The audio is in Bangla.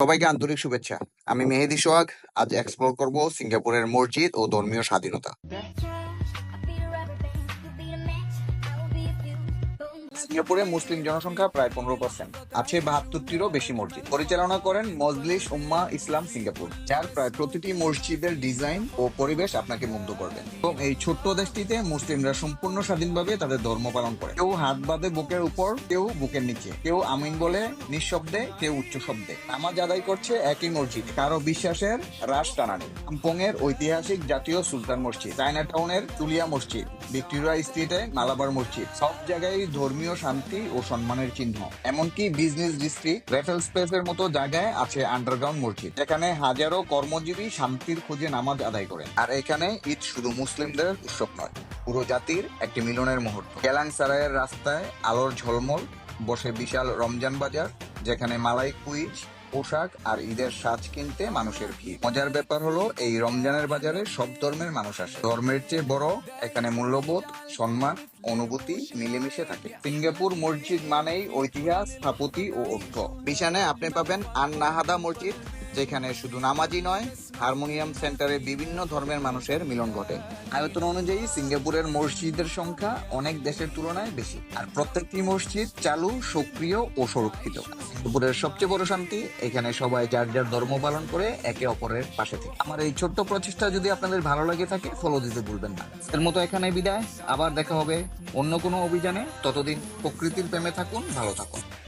সবাইকে আন্তরিক শুভেচ্ছা। আমি মেহেদী সোহাগ। আজ এক্সপ্লোর করব সিঙ্গাপুরের মসজিদ ও ধর্মীয় স্বাধীনতা। সিঙ্গাপুরে মুসলিম জনসংখ্যা প্রায় 15%। আছে 72টিরও বেশি মসজিদ। পরিচালনা করেন মজলিস উম্মাহ ইসলাম সিঙ্গাপুর, যার প্রায় প্রতিটি মসজিদের ডিজাইন ও পরিবেশ আপনাকে মুগ্ধ করবে। এবং এই ছোট্ট দেশটিতে মুসলিমরা সম্পূর্ণ স্বাধীনভাবে তাদের ধর্ম পালন করে। কেউ হাত বাঁধে বুকের উপর, কেউ বুকের নিচে, কেউ আমিন বলে নিঃশব্দে, কেউ উচ্চ শব্দে নামাজ আদায় করছে একই মসজিদ। কারো বিশ্বাসের রাশ টানা নেই। কাম্পং এর ঐতিহাসিক জাতীয় সুলতান মসজিদ, চায়না টাউনের তুলিয়া মসজিদ, ভিক্টোরিয়া স্ট্রিটে মালাবার মসজিদ, সব জায়গায় ধর্মীয় শান্তি ও সম্মানের চিহ্ন। এমনকি বিজনেস ডিস্ট্রিক্ট রেফেল স্পেস এর মতো জায়গায় আছে আন্ডারগ্রাউন্ড মসজিদ, যেখানে হাজারো কর্মজীবী শান্তির খোঁজে নামাজ আদায় করেন। আর এখানে ঈদ শুধু মুসলিমদের উৎসব নয়, পুরো জাতির একটি মিলনের মুহূর্ত। কেলাং সারাইয়ের রাস্তায় আলোর ঝলমল, বসে বিশাল রমজান বাজার, যেখানে মালাই কুইজ, পোশাক আর ঈদের সাজ কিনতে মানুষের ভিড়। মজার ব্যাপার হলো, এই রমজানের বাজারে সব ধর্মের মানুষ আসে। ধর্মের চেয়ে বড় এখানে মূল্যবোধ, সম্মান, অনুভূতি মিলেমিশে থাকে। সিঙ্গাপুর মসজিদ মানেই ঐতিহাস, স্থাপতি ও ঐক্য। বিশানে আপনি পাবেন আন নাহাদা মসজিদ, যেখানে শুধু নামাজি নয়, হারমোনিয়াম সেন্টারে বিভিন্ন ধর্মের মানুষের মিলন ঘটে। আয়তন অনুযায়ী সিঙ্গাপুরের মসজিদের সংখ্যা অনেক দেশের তুলনায় বেশি, আর প্রত্যেকটি মসজিদ চালু, সক্রিয় ও সুরক্ষিত। সিঙ্গাপুরের সবচেয়ে বড় শান্তি, এখানে সবাই যার যার ধর্ম পালন করে একে অপরের পাশে থেকে। আমার এই ছোট্ট প্রচেষ্টা যদি আপনাদের ভালো লাগে থাকে, ফলো দিতে ভুলবেন না। এর মতো এখানে বিদায়। আবার দেখা হবে অন্য কোনো অভিযানে। ততদিন প্রকৃতির প্রেমে থাকুন, ভালো থাকুন।